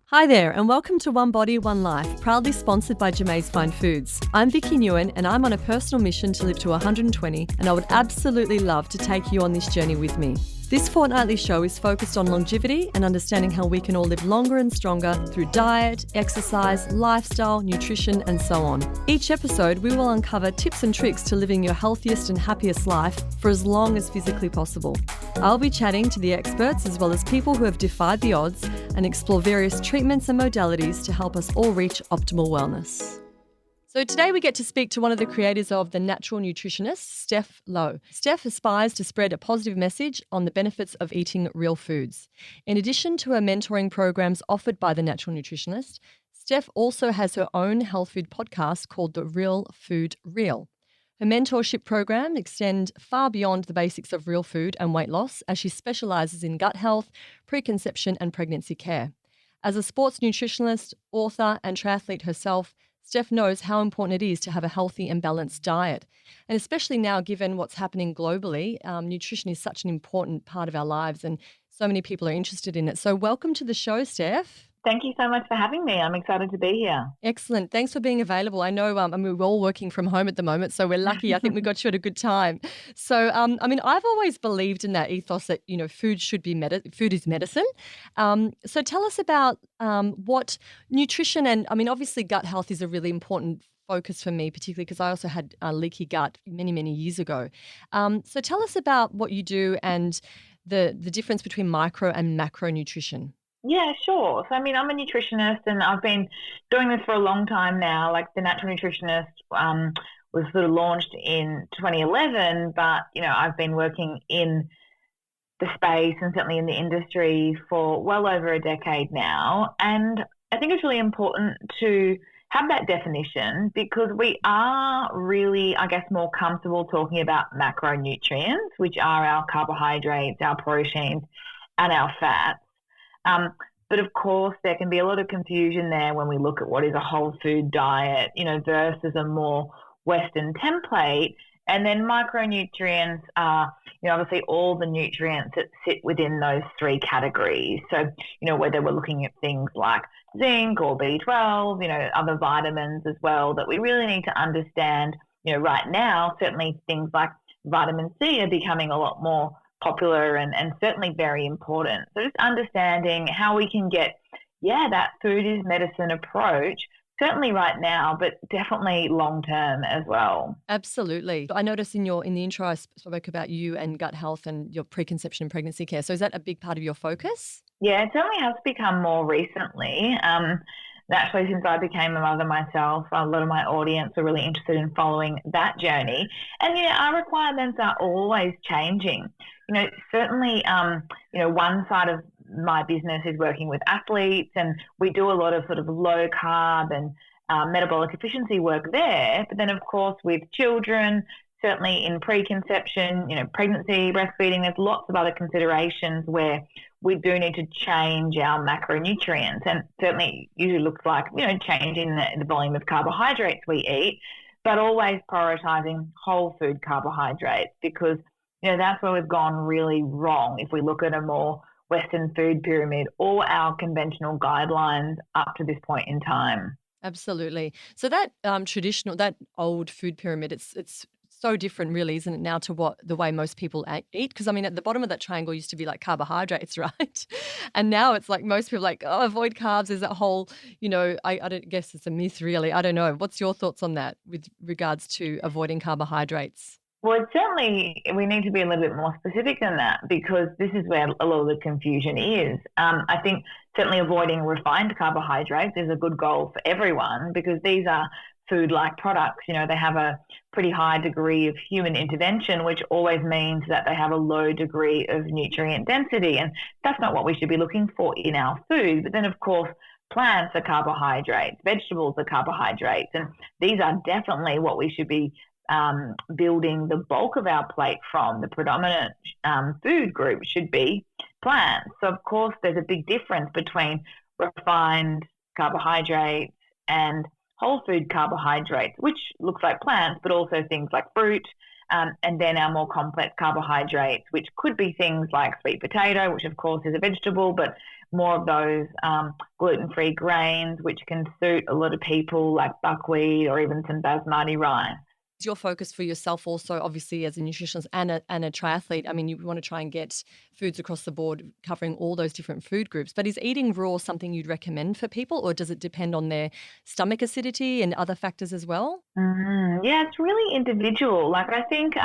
Hi there, and welcome to One Body, One Life, proudly sponsored by Jamaise Fine Foods. I'm Vicki Nguyen, and I'm on a personal mission to live to 120, and I would absolutely love to take you on this journey with me. This fortnightly show is focused on longevity and understanding how we can all live longer and stronger through diet, exercise, lifestyle, nutrition, and so on. Each episode, we will uncover tips and tricks to living your healthiest and happiest life for as long as physically possible. I'll be chatting to the experts as well as people who have defied the odds and explore various treatments and modalities to help us all reach optimal wellness. So today we get to speak to one of the creators of the Natural Nutritionist, Steph Lowe. Steph aspires to spread a positive message on the benefits of eating real foods. In addition to her mentoring programs offered by the Natural Nutritionist, Steph also has her own health food podcast called The Real Food Real. Her mentorship program extends far beyond the basics of real food and weight loss, as she specialises in gut health, preconception and pregnancy care. As a sports nutritionist, author and triathlete herself, Steph knows how important it is to have a healthy and balanced diet. And especially now, given what's happening globally, nutrition is such an important part of our lives and so many people are interested in it. So welcome to the show, Steph. Thank you so much for having me. I'm excited to be here. Excellent. Thanks for being available. I know we're all working from home at the moment, so we're lucky. I think we got you at a good time. So, I've always believed in that ethos that, food should be food is medicine. So tell us about what nutrition and, obviously gut health is a really important focus for me, particularly because I also had a leaky gut many, many years ago. So tell us about what you do and the difference between micro and macro nutrition. Yeah, sure. So, I'm a nutritionist and I've been doing this for a long time now. Like the Natural Nutritionist was sort of launched in 2011, but, I've been working in the space and certainly in the industry for well over a decade now. And I think it's really important to have that definition because we are really, more comfortable talking about macronutrients, which are our carbohydrates, our proteins, and our fats. But of course, there can be a lot of confusion there when we look at what is a whole food diet, versus a more Western template. And then micronutrients are, obviously all the nutrients that sit within those three categories. So, whether we're looking at things like zinc or B12, other vitamins as well that we really need to understand, right now, certainly things like vitamin C are becoming a lot more popular and certainly very important. So just understanding how we can get, that food is medicine approach, certainly right now, but definitely long term as well. Absolutely. I noticed in the intro I spoke about you and gut health and your preconception and pregnancy care. So is that a big part of your focus? Yeah, it certainly has become more recently. Naturally, since I became a mother myself, a lot of my audience are really interested in following that journey. And, our requirements are always changing. Certainly, one side of my business is working with athletes and we do a lot of sort of low carb and metabolic efficiency work there. But then, of course, with children, certainly in preconception, pregnancy, breastfeeding, there's lots of other considerations where we do need to change our macronutrients. And certainly usually looks like, changing the volume of carbohydrates we eat, but always prioritizing whole food carbohydrates because, that's where we've gone really wrong if we look at a more Western food pyramid or our conventional guidelines up to this point in time. Absolutely. So that that old food pyramid, it's so different really, isn't it, now to the way most people eat? Because, at the bottom of that triangle used to be like carbohydrates, right? And now it's like most people avoid carbs. There's that whole, I don't guess it's a myth really. I don't know. What's your thoughts on that with regards to avoiding carbohydrates? Well, certainly we need to be a little bit more specific than that because this is where a lot of the confusion is. I think certainly avoiding refined carbohydrates is a good goal for everyone because these are food-like products. They have a pretty high degree of human intervention, which always means that they have a low degree of nutrient density. And that's not what we should be looking for in our food. But then, of course, plants are carbohydrates, vegetables are carbohydrates, and these are definitely what we should be building the bulk of our plate from. The predominant food group should be plants. So, of course, there's a big difference between refined carbohydrates and whole food carbohydrates, which looks like plants, but also things like fruit, and then our more complex carbohydrates, which could be things like sweet potato, which of course is a vegetable, but more of those gluten-free grains, which can suit a lot of people, like buckwheat or even some basmati rice. Your focus for yourself also, obviously, as a nutritionist and a triathlete, I mean, you want to try and get foods across the board covering all those different food groups. But is eating raw something you'd recommend for people, or does it depend on their stomach acidity and other factors as well? Yeah, it's really individual. Like I think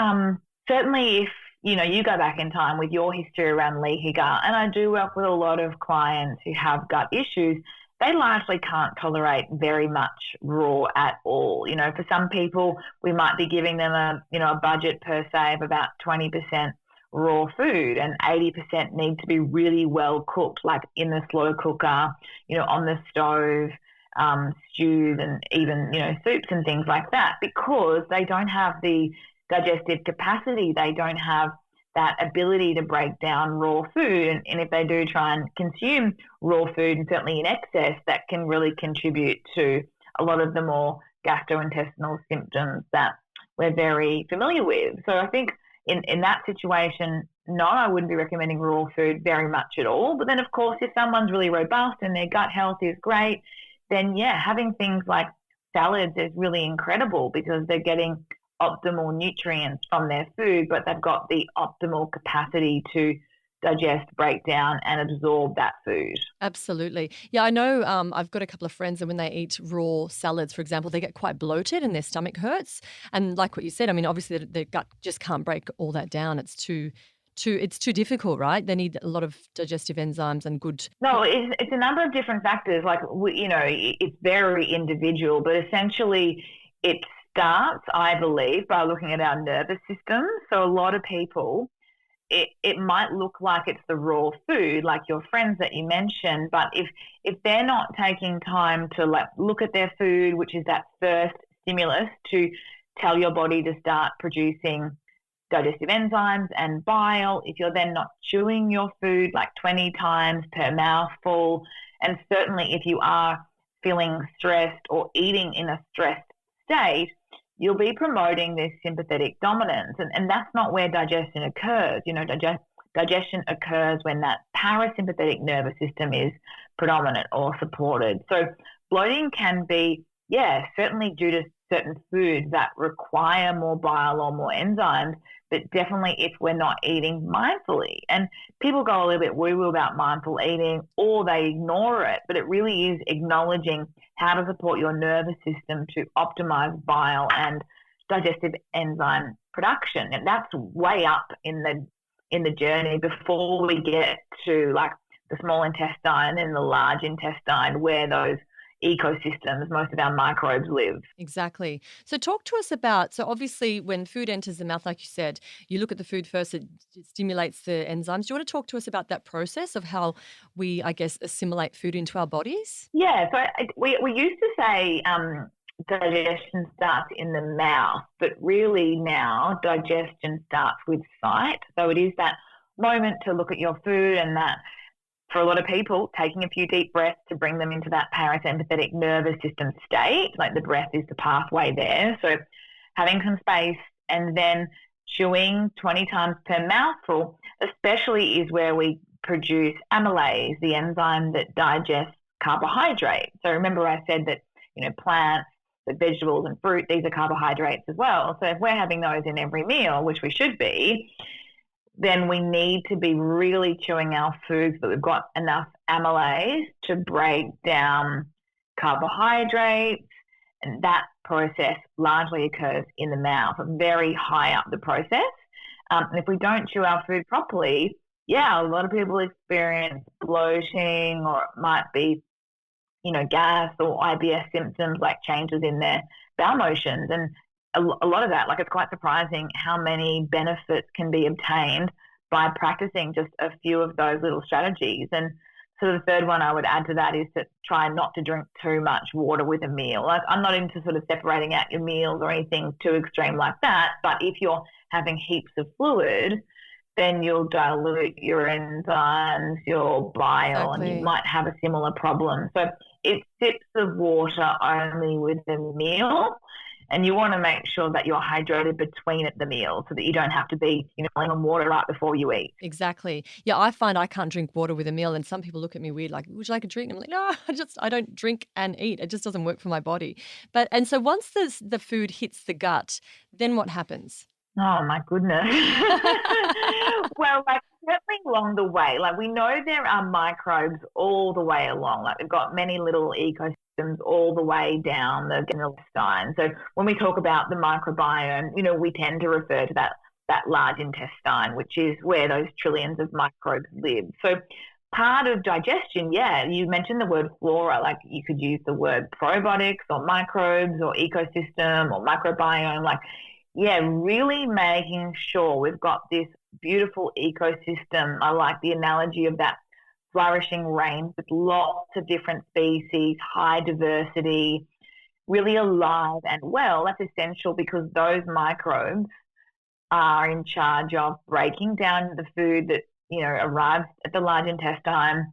certainly if, you go back in time with your history around leaky gut, and I do work with a lot of clients who have gut issues, they largely can't tolerate very much raw at all. For some people, we might be giving them a budget per se of about 20% raw food, and 80% need to be really well cooked, like in the slow cooker, on the stove, stews and even, soups and things like that, because they don't have the digestive capacity. They don't have that ability to break down raw food. And if they do try and consume raw food, and certainly in excess, that can really contribute to a lot of the more gastrointestinal symptoms that we're very familiar with. So I think in that situation, no, I wouldn't be recommending raw food very much at all. But then, of course, if someone's really robust and their gut health is great, then, yeah, having things like salads is really incredible because they're getting optimal nutrients from their food, but they've got the optimal capacity to digest, break down and absorb that food. Absolutely. Yeah, I know I've got a couple of friends, and when they eat raw salads, for example, they get quite bloated and their stomach hurts. And like what you said, I mean, obviously their gut just can't break all that down. It's too difficult, right? They need a lot of digestive enzymes and good. No, it's a number of different factors. Like, it's very individual, but essentially it starts, I believe, by looking at our nervous system. So a lot of people, it might look like it's the raw food, like your friends that you mentioned, but if they're not taking time to look at their food, which is that first stimulus to tell your body to start producing digestive enzymes and bile, if you're then not chewing your food like 20 times per mouthful, and certainly if you are feeling stressed or eating in a stressed state, you'll be promoting this sympathetic dominance. And that's not where digestion occurs. Digestion occurs when that parasympathetic nervous system is predominant or supported. So bloating can be, certainly due to certain foods that require more bile or more enzymes, but definitely if we're not eating mindfully. And people go a little bit woo-woo about mindful eating, or they ignore it, but it really is acknowledging how to support your nervous system to optimize bile and digestive enzyme production. And that's way up in the journey before we get to like the small intestine and the large intestine, where those ecosystems, most of our microbes live. Exactly. So talk to us about, so obviously when food enters the mouth, like you said, you look at the food first, it stimulates the enzymes. Do you want to talk to us about that process of how we, I guess, assimilate food into our bodies? Yeah, so we used to say digestion starts in the mouth, but really now digestion starts with sight. So it is that moment to look at your food, and that for a lot of people, taking a few deep breaths to bring them into that parasympathetic nervous system state, like the breath is the pathway there. So having some space and then chewing 20 times per mouthful, especially is where we produce amylase, the enzyme that digests carbohydrates. So remember I said that, plants, the vegetables and fruit, these are carbohydrates as well. So if we're having those in every meal, which we should be, then we need to be really chewing our foods that we've got enough amylase to break down carbohydrates. And that process largely occurs in the mouth, very high up the process. And if we don't chew our food properly, a lot of people experience bloating, or it might be, gas or IBS symptoms like changes in their bowel motions. And a lot of that, it's quite surprising how many benefits can be obtained by practicing just a few of those little strategies. And so the third one I would add to that is to try not to drink too much water with a meal. I'm not into sort of separating out your meals or anything too extreme like that, but if you're having heaps of fluid, then you'll dilute your enzymes, your bile, Exactly. and you might have a similar problem. So it's sips of water only with a meal. And you want to make sure that you're hydrated between the meals so that you don't have to be, on water right before you eat. Exactly. Yeah, I find I can't drink water with a meal, and some people look at me weird, like, would you like a drink? I'm like, no, I don't drink and eat. It just doesn't work for my body. And so once the food hits the gut, then what happens? Oh my goodness. Well, certainly along the way, we know there are microbes all the way along. We've got many little ecosystems all the way down the intestine. So when we talk about the microbiome, we tend to refer to that large intestine, which is where those trillions of microbes live. So part of digestion, you mentioned the word flora, you could use the word probiotics or microbes or ecosystem or microbiome, really making sure we've got this beautiful ecosystem. I like the analogy of that flourishing rain with lots of different species, high diversity, really alive and well. That's essential because those microbes are in charge of breaking down the food that, arrives at the large intestine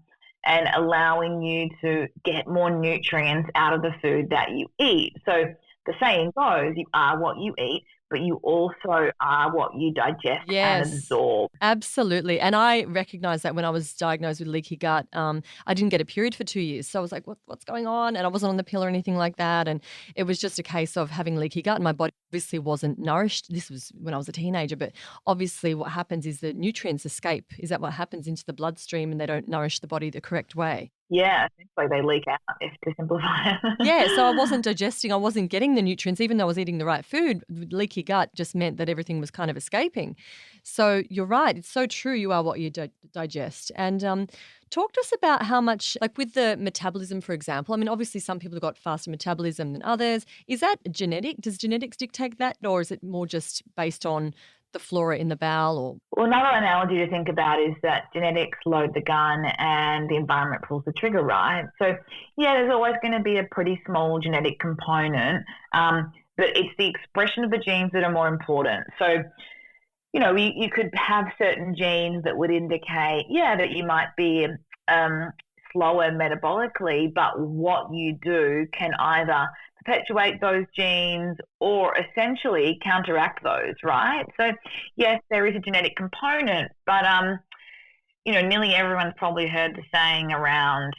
and allowing you to get more nutrients out of the food that you eat. So the saying goes, you are what you eat, but you also are what you digest and absorb. Absolutely. And I recognized that when I was diagnosed with leaky gut. I didn't get a period for 2 years. So I was like, what's going on? And I wasn't on the pill or anything like that. And it was just a case of having leaky gut, and my body obviously wasn't nourished. This was when I was a teenager, but obviously what happens is the nutrients escape. Is that what happens into the bloodstream, and they don't nourish the body the correct way? Yeah, essentially they leak out, if to simplify it. Yeah, so I wasn't digesting, I wasn't getting the nutrients, even though I was eating the right food. Leaky gut just meant that everything was kind of escaping. So you're right, it's so true, you are what you digest. And talk to us about how much, with the metabolism, for example. I mean, obviously some people have got faster metabolism than others. Is that genetic? Does genetics dictate that, or is it more just based on the flora in the bowel? Or well, another analogy to think about is that genetics load the gun and the environment pulls the trigger, right? So there's always going to be a pretty small genetic component, but it's the expression of the genes that are more important. So you could have certain genes that would indicate that you might be slower metabolically, but what you do can either perpetuate those genes or essentially counteract those, right? So yes, there is a genetic component, but nearly everyone's probably heard the saying around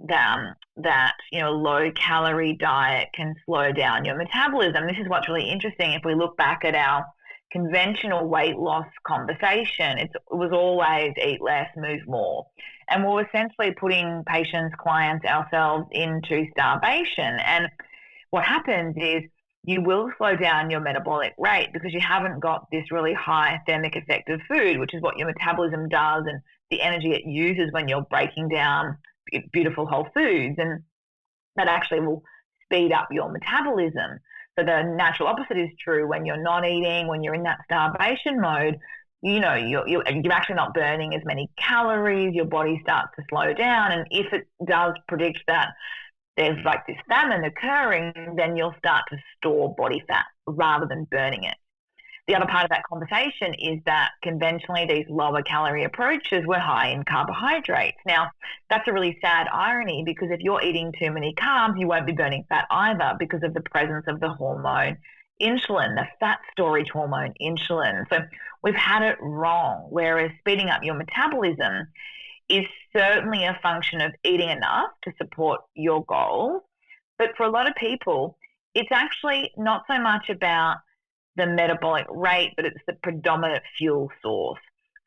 that low calorie diet can slow down your metabolism. This is what's really interesting. If we look back at our conventional weight loss conversation, it was always eat less, move more. And we're essentially putting patients, clients, ourselves into starvation. And what happens is you will slow down your metabolic rate because you haven't got this really high thermic effect of food, which is what your metabolism does and the energy it uses when you're breaking down beautiful whole foods. And that actually will speed up your metabolism. So the natural opposite is true when you're not eating, when you're in that starvation mode. You're actually not burning as many calories, your body starts to slow down. And if it does predict that there's this famine occurring, then you'll start to store body fat rather than burning it. The other part of that conversation is that conventionally these lower calorie approaches were high in carbohydrates. Now, that's a really sad irony because if you're eating too many carbs, you won't be burning fat either because of the presence of the hormone insulin, the fat storage hormone insulin. So we've had it wrong, whereas speeding up your metabolism is certainly a function of eating enough to support your goals. But for a lot of people, it's actually not so much about the metabolic rate, but it's the predominant fuel source.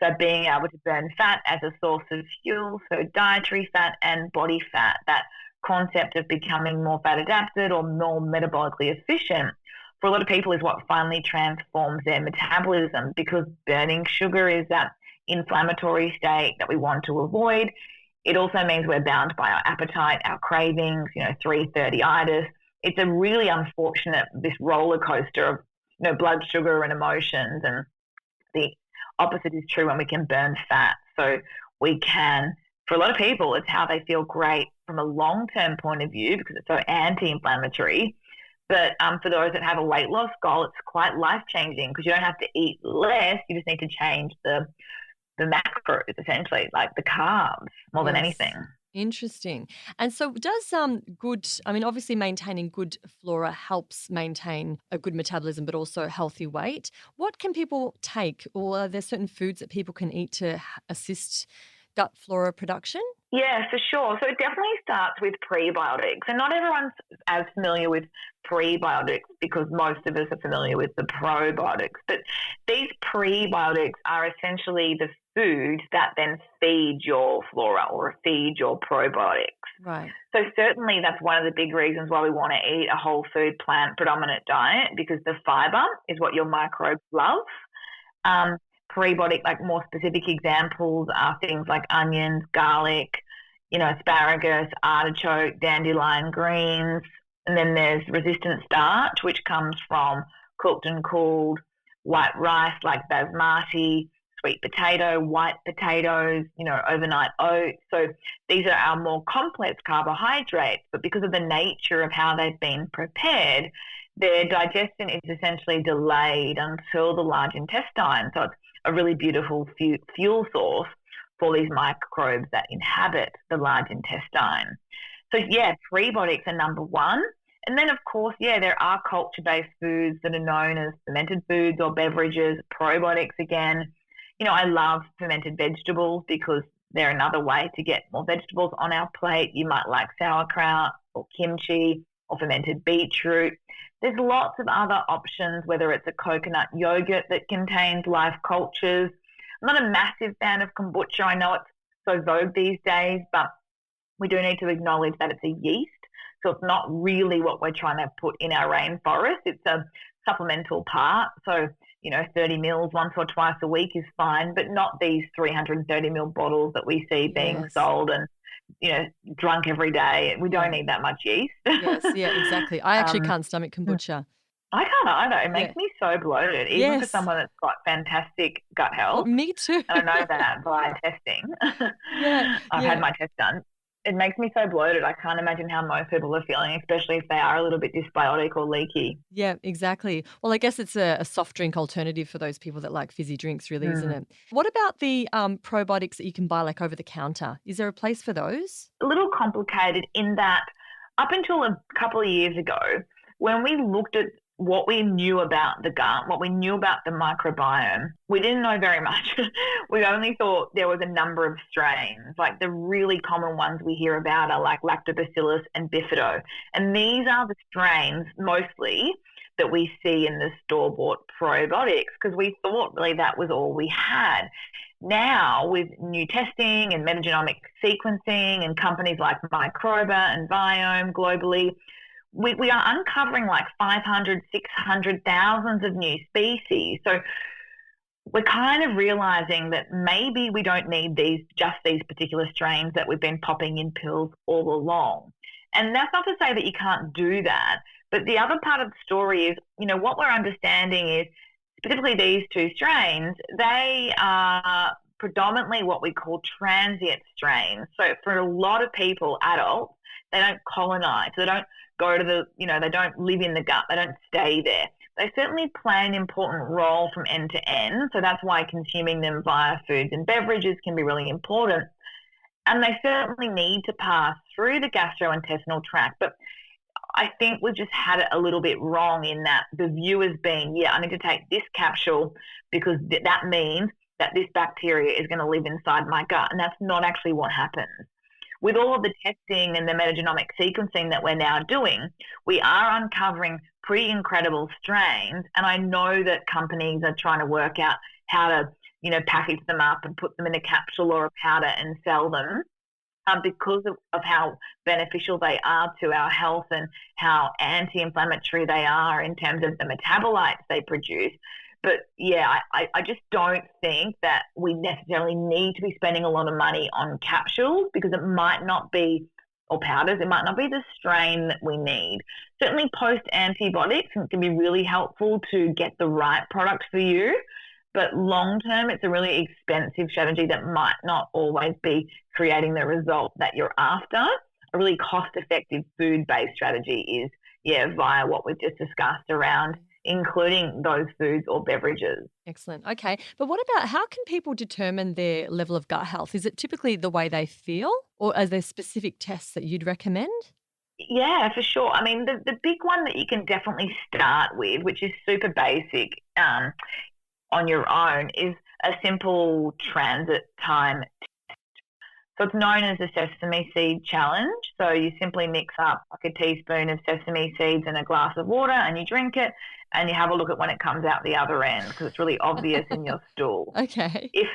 So being able to burn fat as a source of fuel, so dietary fat and body fat, that concept of becoming more fat adapted or more metabolically efficient, for a lot of people is what finally transforms their metabolism, because burning sugar is that inflammatory state that we want to avoid. It also means we're bound by our appetite, our cravings, 3:30itis. It's a really unfortunate, this roller coaster of blood sugar and emotions, and the opposite is true when we can burn fat. So we can, for a lot of people, it's how they feel great from a long-term point of view because it's so anti-inflammatory. But for those that have a weight loss goal, it's quite life-changing because you don't have to eat less. You just need to change the macros, essentially, like the carbs more than anything. Interesting. And so does obviously maintaining good flora helps maintain a good metabolism, but also healthy weight. What can people take, or are there certain foods that people can eat to assist gut flora production? Yeah, for sure. So it definitely starts with prebiotics. And not everyone's as familiar with prebiotics because most of us are familiar with the probiotics. But these prebiotics are essentially the foods that then feed your flora or feed your probiotics. Right. So certainly that's one of the big reasons why we want to eat a whole food plant predominant diet, because the fiber is what your microbes love. Prebiotic, like more specific examples are things like onions, garlic, asparagus, artichoke, dandelion greens. And then there's resistant starch, which comes from cooked and cooled white rice like basmati, sweet potato, white potatoes, overnight oats. So these are our more complex carbohydrates, but because of the nature of how they've been prepared, their digestion is essentially delayed until the large intestine. So it's a really beautiful fuel source for these microbes that inhabit the large intestine. So yeah, prebiotics are number one. And then of course, there are culture-based foods that are known as fermented foods or beverages, probiotics again. I love fermented vegetables because they're another way to get more vegetables on our plate. You might like sauerkraut or kimchi or fermented beetroot. There's lots of other options, whether it's a coconut yogurt that contains live cultures. I'm not a massive fan of kombucha. I know it's so vogue these days, but we do need to acknowledge that it's a yeast. So it's not really what we're trying to put in our rainforest. It's a supplemental part. So, 30 mils once or twice a week is fine, but not these 330 ml bottles that we see being sold and, drunk every day. We don't need that much yeast. Yes, yeah, exactly. I actually can't stomach kombucha. I can't either. It makes me so bloated, even for someone that's got fantastic gut health. Me too. And I know that by testing. I've had my test done. It makes me so bloated. I can't imagine how most people are feeling, especially if they are a little bit dysbiotic or leaky. Yeah, exactly. Well, I guess it's a soft drink alternative for those people that like fizzy drinks, really, isn't it? What about the probiotics that you can buy like over the counter? Is there a place for those? A little complicated in that up until a couple of years ago, when we looked at what we knew about the gut, what we knew about the microbiome, we didn't know very much. We only thought there was a number of strains. Like the really common ones we hear about are like lactobacillus and bifido. And these are the strains mostly that we see in the store-bought probiotics because we thought really that was all we had. Now, with new testing and metagenomic sequencing and companies like Microba and Biome globally, we are uncovering like 500, 600, thousands of new species. So we're kind of realizing that maybe we don't need these particular strains that we've been popping in pills all along. And that's not to say that you can't do that. But the other part of the story is, what we're understanding is specifically these two strains, they are predominantly what we call transient strains. So for a lot of people, adults, they don't colonize. They don't go to they don't live in the gut. They don't stay there. They certainly play an important role from end to end. So that's why consuming them via foods and beverages can be really important. And they certainly need to pass through the gastrointestinal tract. But I think we've just had it a little bit wrong in that the view has been, I need to take this capsule because that means that this bacteria is going to live inside my gut. And that's not actually what happens. With all of the testing and the metagenomic sequencing that we're now doing, we are uncovering pretty incredible strains. And I know that companies are trying to work out how to, package them up and put them in a capsule or a powder and sell them because of how beneficial they are to our health and how anti-inflammatory they are in terms of the metabolites they produce. But I just don't think that we necessarily need to be spending a lot of money on capsules because it might not be, or powders, it might not be the strain that we need. Certainly post-antibiotics can be really helpful to get the right product for you. But long-term, it's a really expensive strategy that might not always be creating the result that you're after. A really cost-effective food-based strategy is, via what we've just discussed around including those foods or beverages. Excellent. Okay. But what about how can people determine their level of gut health? Is it typically the way they feel, or are there specific tests that you'd recommend? Yeah, for sure. I mean, the big one that you can definitely start with, which is super basic on your own, is a simple transit time. So it's known as the sesame seed challenge. So you simply mix up like a teaspoon of sesame seeds in a glass of water and you drink it and you have a look at when it comes out the other end because it's really obvious in your stool. Okay. If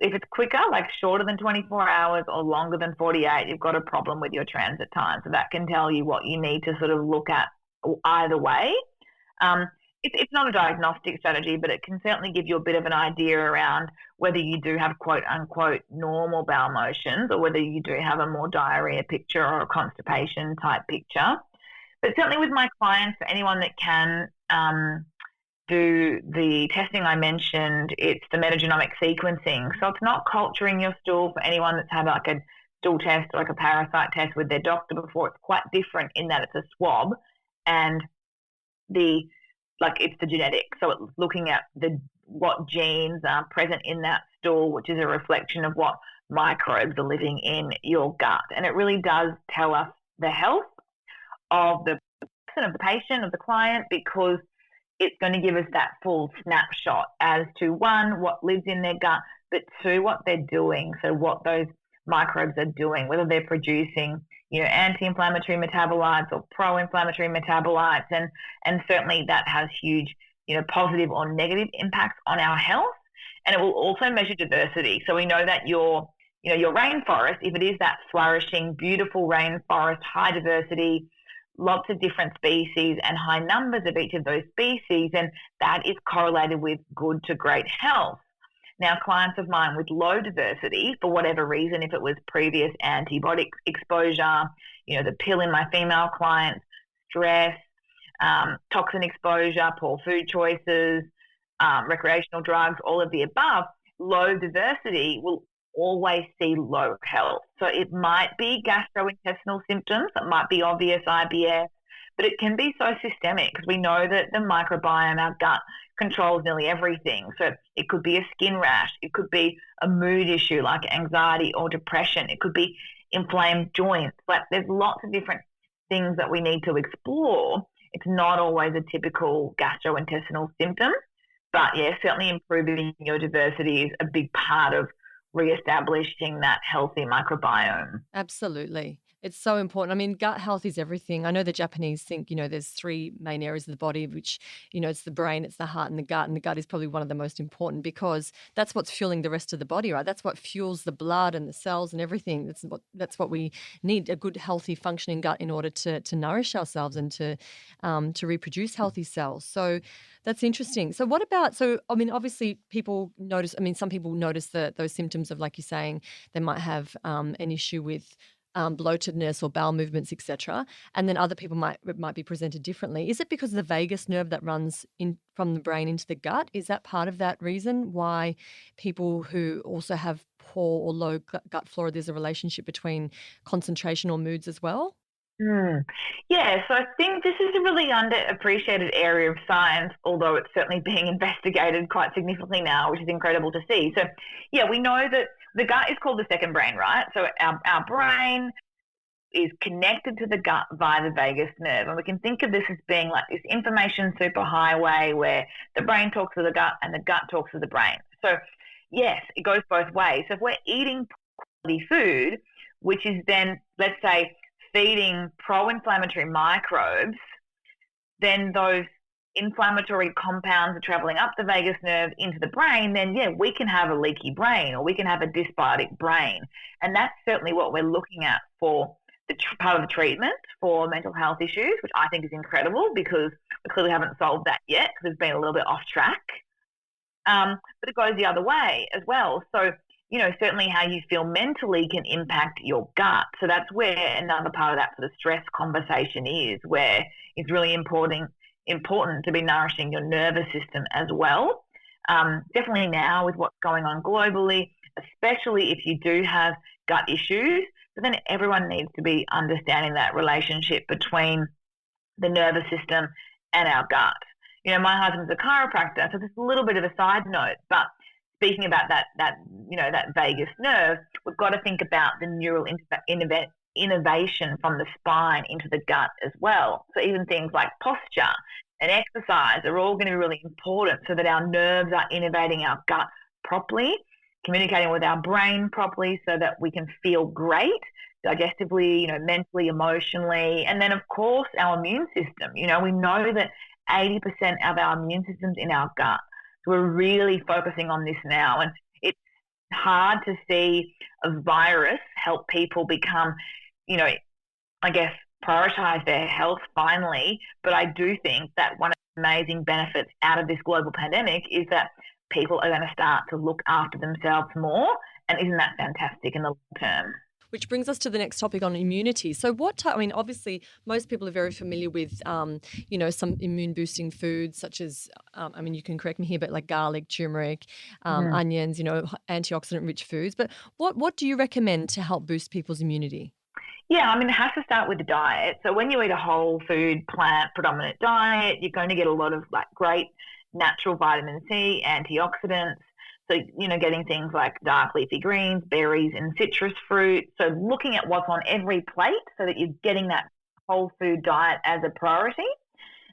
it's quicker, like shorter than 24 hours or longer than 48, you've got a problem with your transit time. So that can tell you what you need to sort of look at either way. It's not a diagnostic strategy, but it can certainly give you a bit of an idea around whether you do have quote unquote normal bowel motions or whether you do have a more diarrhea picture or a constipation type picture. But certainly with my clients, for anyone that can do the testing I mentioned, it's the metagenomic sequencing. So it's not culturing your stool for anyone that's had like a stool test or like a parasite test with their doctor before. It's quite different in that it's a swab and it's the genetics. So it's looking at what genes are present in that stool, which is a reflection of what microbes are living in your gut. And it really does tell us the health of the person, of the patient, of the client, because it's going to give us that full snapshot as to, one, what lives in their gut, but two, what they're doing. So what those microbes are doing, whether they're producing anti-inflammatory metabolites or pro-inflammatory metabolites, and certainly that has huge, positive or negative impacts on our health. And it will also measure diversity. So we know that your rainforest, if it is that flourishing, beautiful rainforest, high diversity, lots of different species and high numbers of each of those species, and that is correlated with good to great health. Now, clients of mine with low diversity, for whatever reason, if it was previous antibiotic exposure, the pill in my female clients, stress, toxin exposure, poor food choices, recreational drugs, all of the above, low diversity will always see low health. So it might be gastrointestinal symptoms, it might be obvious IBS, but it can be so systemic because we know that the microbiome, our gut, controls nearly everything. So it could be a skin rash, it could be a mood issue like anxiety or depression, it could be inflamed joints. But there's lots of different things that we need to explore. It's not always a typical gastrointestinal symptom, but yeah, certainly improving your diversity is a big part of reestablishing that healthy microbiome. Absolutely. It's so important. I mean, gut health is everything. I know the Japanese think, there's three main areas of the body, which, it's the brain, it's the heart and the gut. And the gut is probably one of the most important because that's what's fueling the rest of the body, right? That's what fuels the blood and the cells and everything. That's what we need, a good, healthy, functioning gut in order to nourish ourselves and to reproduce healthy cells. So that's interesting. So what about, obviously some people notice those symptoms of, like you're saying, they might have an issue with bloatedness or bowel movements, etc. And then other people might be presented differently. Is it because of the vagus nerve that runs in from the brain into the gut? Is that part of that reason why people who also have poor or low gut flora, there's a relationship between concentration or moods as well? Yeah, so I think this is a really underappreciated area of science, although it's certainly being investigated quite significantly now, which is incredible to see. So, yeah, we know that the gut is called the second brain, right? So our brain is connected to the gut via the vagus nerve. And we can think of this as being like this information superhighway where the brain talks to the gut and the gut talks to the brain. So, yes, it goes both ways. So if we're eating quality food, which is then, let's say, feeding pro-inflammatory microbes, then those inflammatory compounds are traveling up the vagus nerve into the brain, then yeah, we can have a leaky brain or we can have a dysbiotic brain. And that's certainly what we're looking at for the part of the treatment for mental health issues, which I think is incredible because we clearly haven't solved that yet because we've been a little bit off track. But it goes the other way as well. So certainly how you feel mentally can impact your gut. So that's where another part of that sort of stress conversation is, where it's really important to be nourishing your nervous system as well. Definitely now with what's going on globally, especially if you do have gut issues, but then everyone needs to be understanding that relationship between the nervous system and our gut. My husband's a chiropractor, so this is a little bit of a side note, but speaking about that vagus nerve, we've got to think about the neural innovation from the spine into the gut as well. So even things like posture and exercise are all going to be really important so that our nerves are innervating our gut properly, communicating with our brain properly so that we can feel great digestively, mentally, emotionally. And then, of course, our immune system. We know that 80% of our immune system's in our gut. So we're really focusing on this now. And it's hard to see a virus help people become, I guess, prioritize their health finally. But I do think that one of the amazing benefits out of this global pandemic is that people are going to start to look after themselves more. And isn't that fantastic in the long term? Which brings us to the next topic on immunity. So obviously most people are very familiar with, some immune boosting foods such as, you can correct me here, but like garlic, turmeric, onions, antioxidant rich foods. But what do you recommend to help boost people's immunity? Yeah, it has to start with the diet. So when you eat a whole food, plant predominant diet, you're going to get a lot of great natural vitamin C, antioxidants. So, getting things like dark leafy greens, berries, and citrus fruit. So looking at what's on every plate so that you're getting that whole food diet as a priority.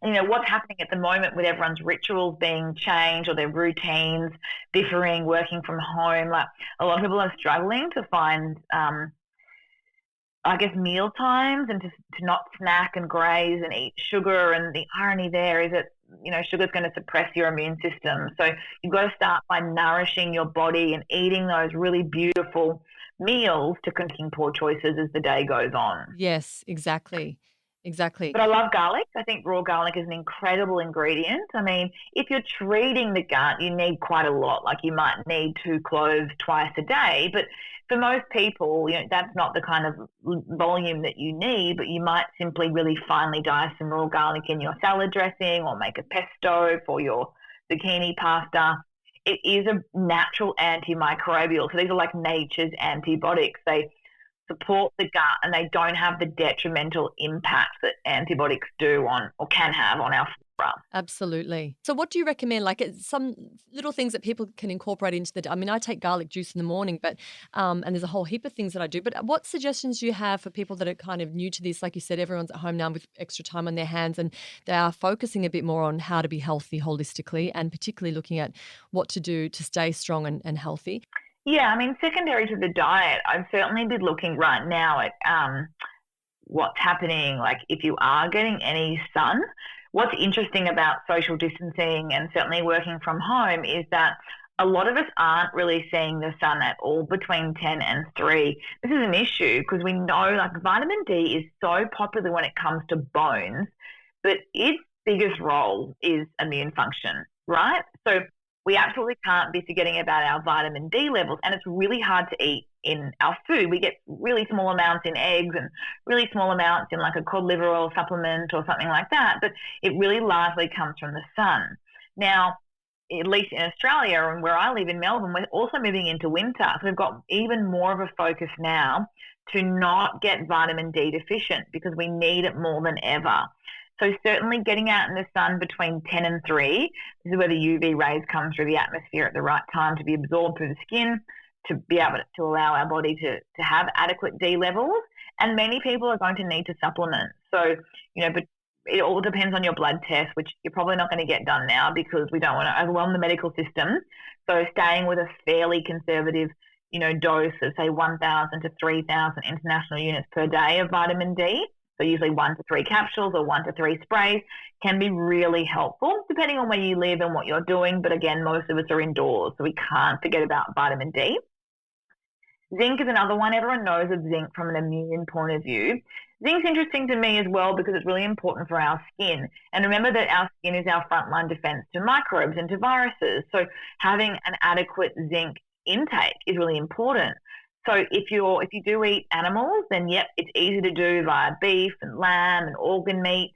And, what's happening at the moment with everyone's rituals being changed or their routines differing, working from home. Like a lot of people are struggling to find, meal times and to not snack and graze and eat sugar. And the irony there is that sugar is going to suppress your immune system. So you've got to start by nourishing your body and eating those really beautiful meals to making poor choices as the day goes on. Yes, exactly. But I love garlic. I think raw garlic is an incredible ingredient. If you're treating the gut, you need quite a lot. Like you might need 2 cloves twice a day. But for most people, that's not the kind of volume that you need, but you might simply really finely dice some raw garlic in your salad dressing or make a pesto for your zucchini pasta. It is a natural antimicrobial. So these are like nature's antibiotics. They support the gut and they don't have the detrimental impact that antibiotics do on or can have on our flora. Absolutely. So what do you recommend? Like some little things that people can incorporate into I take garlic juice in the morning, but and there's a whole heap of things that I do. But what suggestions do you have for people that are kind of new to this? Like you said, everyone's at home now with extra time on their hands and they are focusing a bit more on how to be healthy holistically and particularly looking at what to do to stay strong and healthy. Yeah, secondary to the diet, I'd certainly be looking right now at what's happening, like if you are getting any sun. What's interesting about social distancing and certainly working from home is that a lot of us aren't really seeing the sun at all between 10 and 3. This is an issue because we know vitamin D is so popular when it comes to bones, but its biggest role is immune function, right? So we absolutely can't be forgetting about our vitamin D levels, and it's really hard to eat in our food. We get really small amounts in eggs and really small amounts in like a cod liver oil supplement or something like that, but it really largely comes from the sun. Now, at least in Australia and where I live in Melbourne, we're also moving into winter, so we've got even more of a focus now to not get vitamin D deficient because we need it more than ever. So certainly getting out in the sun between 10 and 3, this is where the UV rays come through the atmosphere at the right time to be absorbed through the skin, to be able to allow our body to have adequate D levels. And many people are going to need to supplement. So, but it all depends on your blood test, which you're probably not going to get done now because we don't want to overwhelm the medical system. So staying with a fairly conservative, dose of say 1,000 to 3,000 international units per day of vitamin D. So usually 1 to 3 capsules or 1 to 3 sprays can be really helpful depending on where you live and what you're doing. But again, most of us are indoors, so we can't forget about vitamin D. Zinc is another one. Everyone knows of zinc from an immune point of view. Zinc's interesting to me as well because it's really important for our skin. And remember that our skin is our frontline defense to microbes and to viruses. So having an adequate zinc intake is really important. So if you do eat animals, then yep, it's easy to do via beef and lamb and organ meat.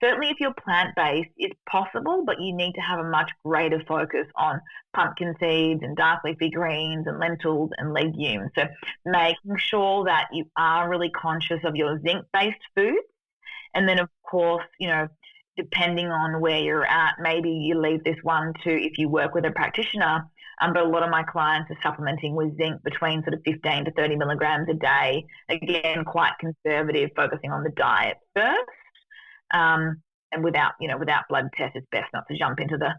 Certainly if you're plant-based, it's possible, but you need to have a much greater focus on pumpkin seeds and dark leafy greens and lentils and legumes. So making sure that you are really conscious of your zinc-based foods. And then, of course, depending on where you're at, maybe you leave this one to if you work with a practitioner. But a lot of my clients are supplementing with zinc between sort of 15 to 30 milligrams a day. Again, quite conservative, focusing on the diet first. And without blood tests, it's best not to jump into the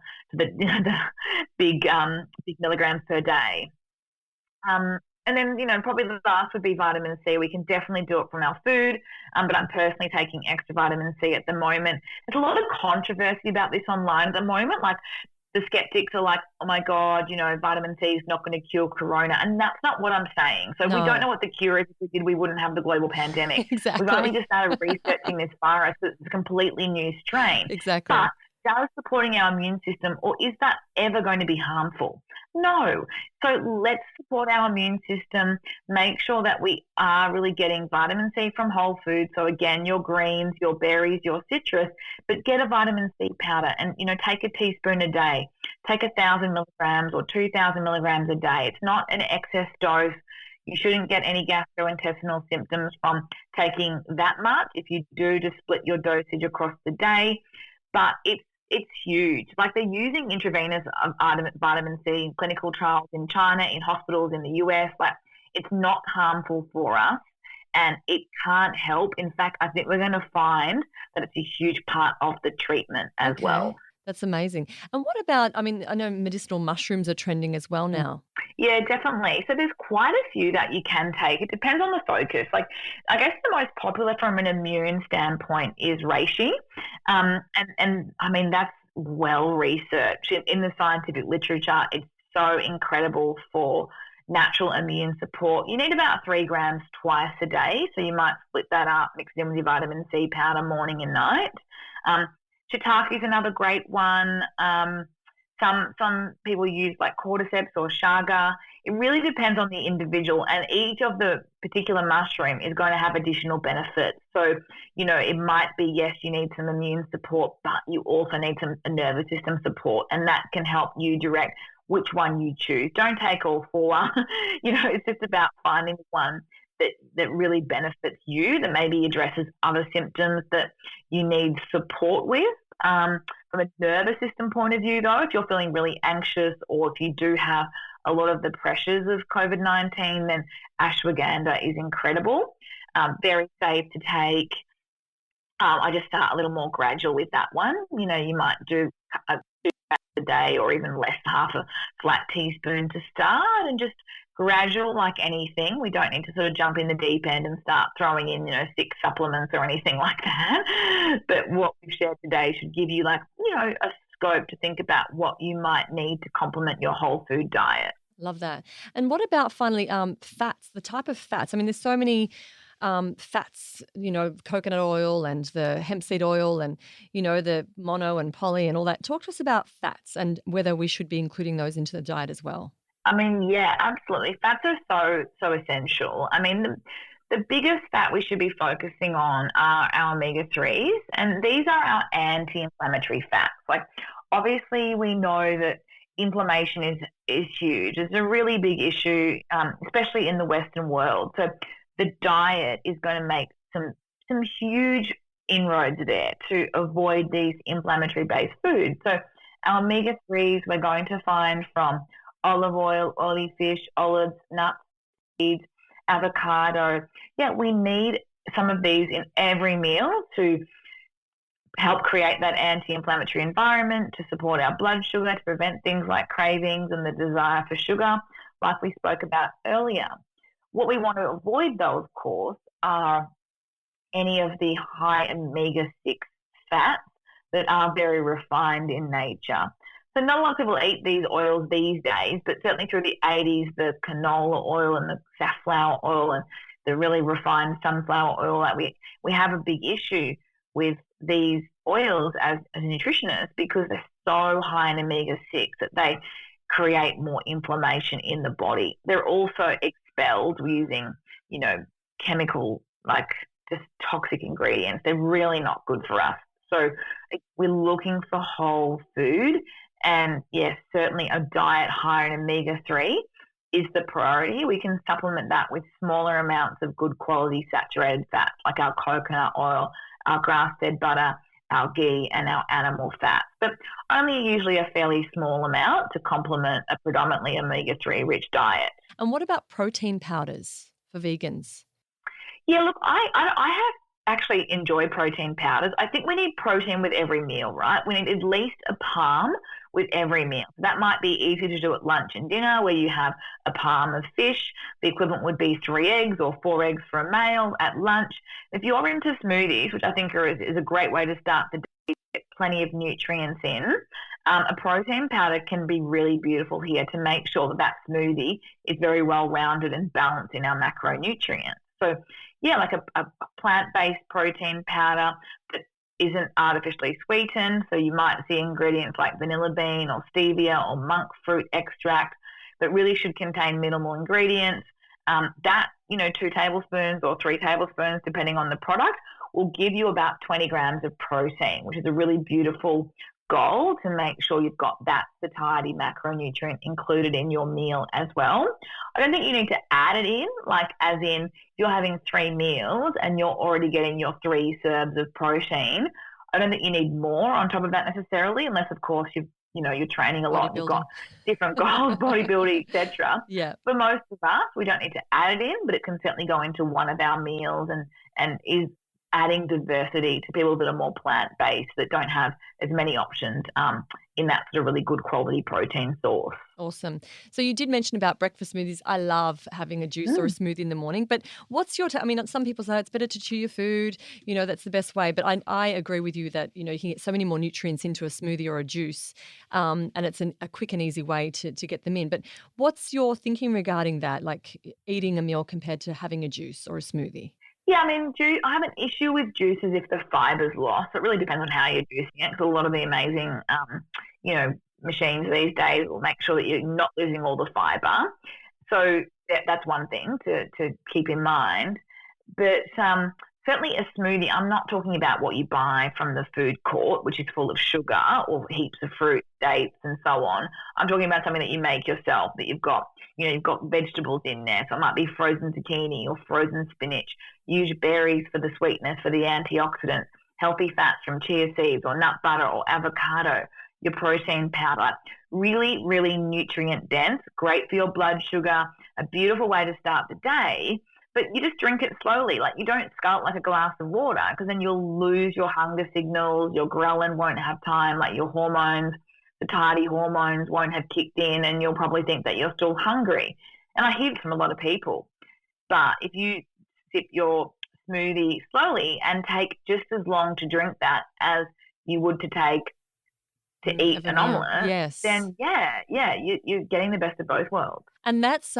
big milligrams per day. And then, probably the last would be vitamin C. We can definitely do it from our food, but I'm personally taking extra vitamin C at the moment. There's a lot of controversy about this online at the moment. Like, the skeptics are like, oh my God, vitamin C is not going to cure corona. And that's not what I'm saying. So No. we don't know what the cure is. If we did, we wouldn't have the global pandemic. Exactly. We've only just started researching this virus. It's a completely new strain. Exactly. But does supporting our immune system, or is that ever going to be harmful? No. So let's support our immune system, make sure that we are really getting vitamin C from whole foods. So again, your greens, your berries, your citrus, but get a vitamin C powder and, take a teaspoon a day. Take 1,000 milligrams or 2,000 milligrams a day. It's not an excess dose. You shouldn't get any gastrointestinal symptoms from taking that much. If you do, just split your dosage across the day. But it's huge. Like, they're using intravenous vitamin C in clinical trials in China, in hospitals in the US. Like, it's not harmful for us, and it can't help. In fact, I think we're going to find that it's a huge part of the treatment as well. That's amazing. And what about, I know medicinal mushrooms are trending as well now. Yeah, definitely. So there's quite a few that you can take. It depends on the focus. Like, I guess the most popular from an immune standpoint is reishi. And that's well researched in the scientific literature. It's so incredible for natural immune support. You need about 3 grams twice a day. So you might split that up, mix it in with your vitamin C powder morning and night. Shiitake is another great one. Some people use like cordyceps or chaga. It really depends on the individual, and each of the particular mushroom is going to have additional benefits. So, it might be, yes, you need some immune support, but you also need some nervous system support, and that can help you direct which one you choose. Don't take all 4. It's just about finding one that really benefits you, that maybe addresses other symptoms that you need support with. From a nervous system point of view, though, if you're feeling really anxious or if you do have a lot of the pressures of COVID-19, then ashwagandha is incredible. Very safe to take. I just start a little more gradual with that one. You might do 2 grams a day or even less, half a flat teaspoon to start, and just gradual like anything. We don't need to sort of jump in the deep end and start throwing in, 6 supplements or anything like that. But what we've shared today should give you a scope to think about what you might need to complement your whole food diet. Love that. And what about finally fats, the type of fats? There's so many fats, coconut oil and the hemp seed oil and, the mono and poly and all that. Talk to us about fats and whether we should be including those into the diet as well. Yeah, absolutely. Fats are so essential. The biggest fat we should be focusing on are our omega-3s, and these are our anti-inflammatory fats. Like, obviously, we know that inflammation is huge. It's a really big issue, especially in the Western world. So the diet is going to make some huge inroads there to avoid these inflammatory-based foods. So our omega-3s we're going to find from olive oil, oily fish, olives, nuts, seeds, avocado. Yeah, we need some of these in every meal to help create that anti-inflammatory environment, to support our blood sugar, to prevent things like cravings and the desire for sugar, like we spoke about earlier. What we want to avoid, though, of course, are any of the high omega-6 fats that are very refined in nature. So not a lot of people eat these oils these days, but certainly through the 80s, the canola oil and the safflower oil and the really refined sunflower oil, that we have a big issue with these oils as a nutritionist because they're so high in omega-6 that they create more inflammation in the body. They're also expelled using, chemical, like just toxic ingredients. They're really not good for us. So we're looking for whole food. And yes, certainly a diet higher in omega-3 is the priority. We can supplement that with smaller amounts of good quality saturated fats like our coconut oil, our grass-fed butter, our ghee and our animal fats, but only usually a fairly small amount to complement a predominantly omega-3 rich diet. And what about protein powders for vegans? Yeah, look, I have actually enjoyed protein powders. I think we need protein with every meal, right? We need at least a palm with every meal. That might be easy to do at lunch and dinner where you have a palm of fish. The equivalent would be 3 eggs or 4 eggs for a male at lunch. If you're into smoothies, which I think is a great way to start the day, get plenty of nutrients in, a protein powder can be really beautiful here to make sure that smoothie is very well rounded and balanced in our macronutrients. So yeah, like a plant-based protein powder that isn't artificially sweetened. So you might see ingredients like vanilla bean or stevia or monk fruit extract that really should contain minimal ingredients. 2 tablespoons or 3 tablespoons, depending on the product, will give you about 20 grams of protein, which is a really beautiful goal to make sure you've got that satiety macronutrient included in your meal as well. I don't think you need to add it in, like as in you're having 3 meals and you're already getting your 3 serves of protein. I don't think you need more on top of that necessarily, unless of course you're training a lot, you've got different goals, bodybuilding, etc. Yeah. For most of us, we don't need to add it in, but it can certainly go into one of our meals and is adding diversity to people that are more plant-based, that don't have as many options in that sort of really good quality protein source. Awesome. So you did mention about breakfast smoothies. I love having a juice or a smoothie in the morning. But what's your some people say it's better to chew your food. That's the best way. But I agree with you that, you can get so many more nutrients into a smoothie or a juice, and it's a quick and easy way to get them in. But what's your thinking regarding that, like eating a meal compared to having a juice or a smoothie? Yeah, I have an issue with juices if the fiber's lost. It really depends on how you're juicing it, because a lot of the amazing, machines these days will make sure that you're not losing all the fiber. So that's one thing to keep in mind. But certainly a smoothie, I'm not talking about what you buy from the food court, which is full of sugar or heaps of fruit, dates and so on. I'm talking about something that you make yourself, that you've got vegetables in there. So it might be frozen zucchini or frozen spinach. Use berries for the sweetness, for the antioxidants, healthy fats from chia seeds or nut butter or avocado, your protein powder. Really, really nutrient dense, great for your blood sugar, a beautiful way to start the day. But you just drink it slowly. Like, you don't scull it like a glass of water, because then you'll lose your hunger signals. Your ghrelin won't have time, like your hormones, the satiety hormones won't have kicked in, and you'll probably think that you're still hungry. And I hear it from a lot of people. But if you sip your smoothie slowly and take just as long to drink that as you would to eat an omelette, yes, then you're getting the best of both worlds. And that's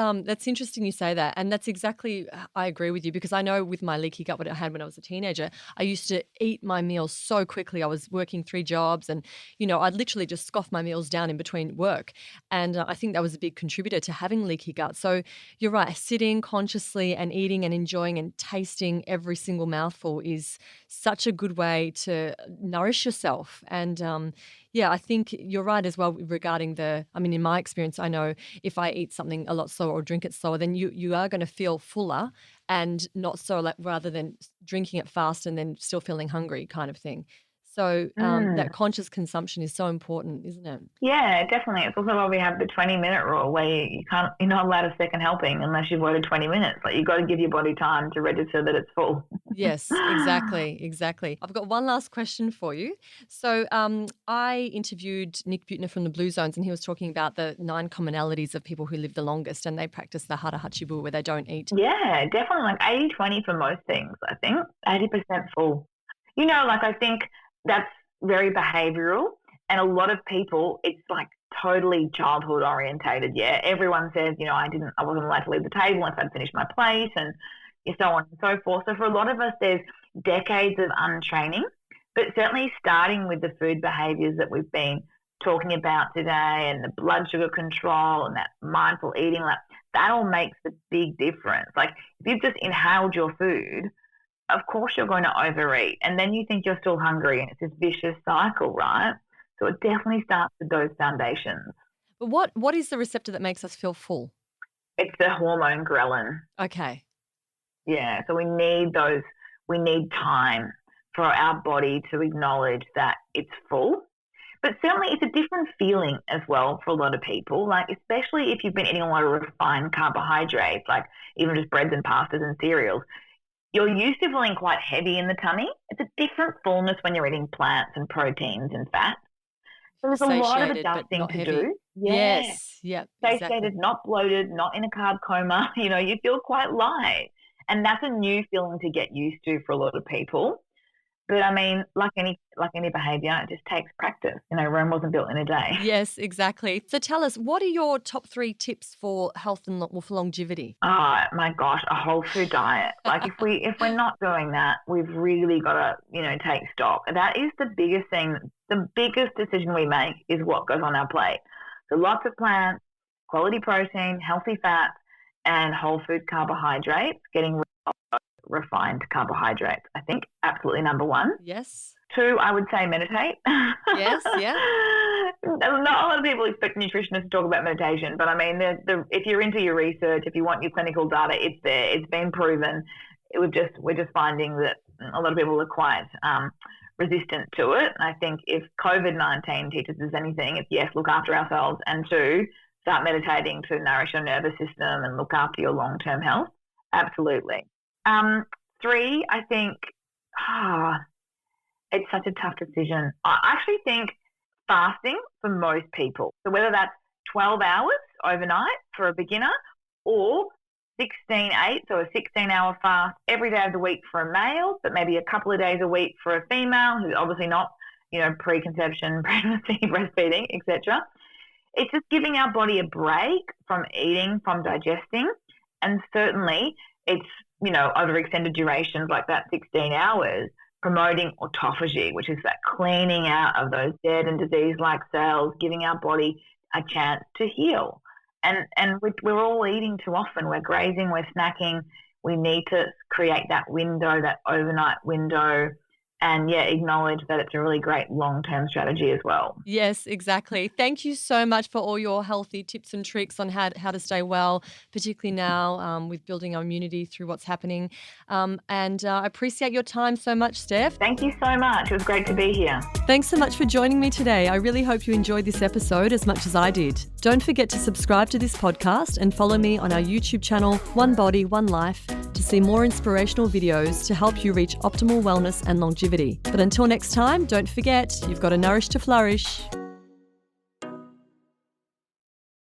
interesting you say that. And that's exactly, I agree with you, because I know with my leaky gut, what I had when I was a teenager, I used to eat my meals so quickly. I was working 3 jobs and, I'd literally just scoff my meals down in between work. And I think that was a big contributor to having leaky gut. So you're right, sitting consciously and eating and enjoying and tasting every single mouthful is such a good way to nourish yourself. And I think you're right as well regarding in my experience, I know if I eat something a lot slower or drink it slower, then you are going to feel fuller and not so rather than drinking it fast and then still feeling hungry kind of thing. So that conscious consumption is so important, isn't it? Yeah, definitely. It's also why we have the 20-minute rule, where you're not allowed a second helping unless you've waited 20 minutes. Like, you've got to give your body time to register that it's full. Yes, exactly. I've got one last question for you. So I interviewed Nick Butner from the Blue Zones, and he was talking about the 9 commonalities of people who live the longest, and they practice the Hutchy, where they don't eat. Yeah, definitely. Like 80-20 for most things, I think. 80% full. I think that's very behavioral, and a lot of people, it's like totally childhood orientated. Yeah, everyone says, I wasn't allowed to leave the table once I'd finished my plate, and so on and so forth. So for a lot of us, there's decades of untraining, but certainly starting with the food behaviors that we've been talking about today, and the blood sugar control and that mindful eating, that all makes a big difference. Like, if you've just inhaled your food, of course you're going to overeat, and then you think you're still hungry, and it's this vicious cycle, right? So it definitely starts with those foundations. But what is the receptor that makes us feel full? It's the hormone ghrelin. Okay. Yeah, so we need time for our body to acknowledge that it's full. But certainly it's a different feeling as well for a lot of people, like especially if you've been eating a lot of refined carbohydrates, like even just breads and pastas and cereals. You're used to feeling quite heavy in the tummy. It's a different fullness when you're eating plants and proteins and fats. So there's a lot of adjusting to do. Yes. Yep. Satiated, Exactly. not bloated, not in a carb coma. You feel quite light. And that's a new feeling to get used to for a lot of people. But I mean, like any behaviour, it just takes practice. Rome wasn't built in a day. Yes, exactly. So tell us, what are your top 3 tips for health and for longevity? Oh my gosh, a whole food diet. Like if we're not doing that, we've really got to, take stock. That is the biggest thing. The biggest decision we make is what goes on our plate. So lots of plants, quality protein, healthy fats, and whole food carbohydrates, getting rid of refined carbohydrates. I think absolutely number 1. Yes. 2, I would say meditate. Yes, yeah. Not a lot of people expect nutritionists to talk about meditation, but I mean, if you're into your research, if you want your clinical data, it's there. It's been proven. We're just finding that a lot of people are quite resistant to it. I think if COVID-19 teaches us anything, it's yes, look after ourselves, and 2, start meditating to nourish your nervous system and look after your long-term health. Absolutely. 3, I think, it's such a tough decision. I actually think fasting for most people. So whether that's 12 hours overnight for a beginner or 16/8, so a 16-hour fast every day of the week for a male, but maybe a couple of days a week for a female who's obviously not, preconception, pregnancy, breastfeeding, etc. It's just giving our body a break from eating, from digesting, and certainly it's, over extended durations like that 16 hours, promoting autophagy, which is that cleaning out of those dead and disease-like cells, giving our body a chance to heal. And we're all eating too often. We're grazing, we're snacking. We need to create that window, that overnight window, and acknowledge that it's a really great long-term strategy as well. Yes, exactly. Thank you so much for all your healthy tips and tricks on how to stay well, particularly now with building our immunity through what's happening. And I appreciate your time so much, Steph. Thank you so much. It was great to be here. Thanks so much for joining me today. I really hope you enjoyed this episode as much as I did. Don't forget to subscribe to this podcast and follow me on our YouTube channel, One Body, One Life, to see more inspirational videos to help you reach optimal wellness and longevity. But until next time, don't forget, you've got to nourish to flourish.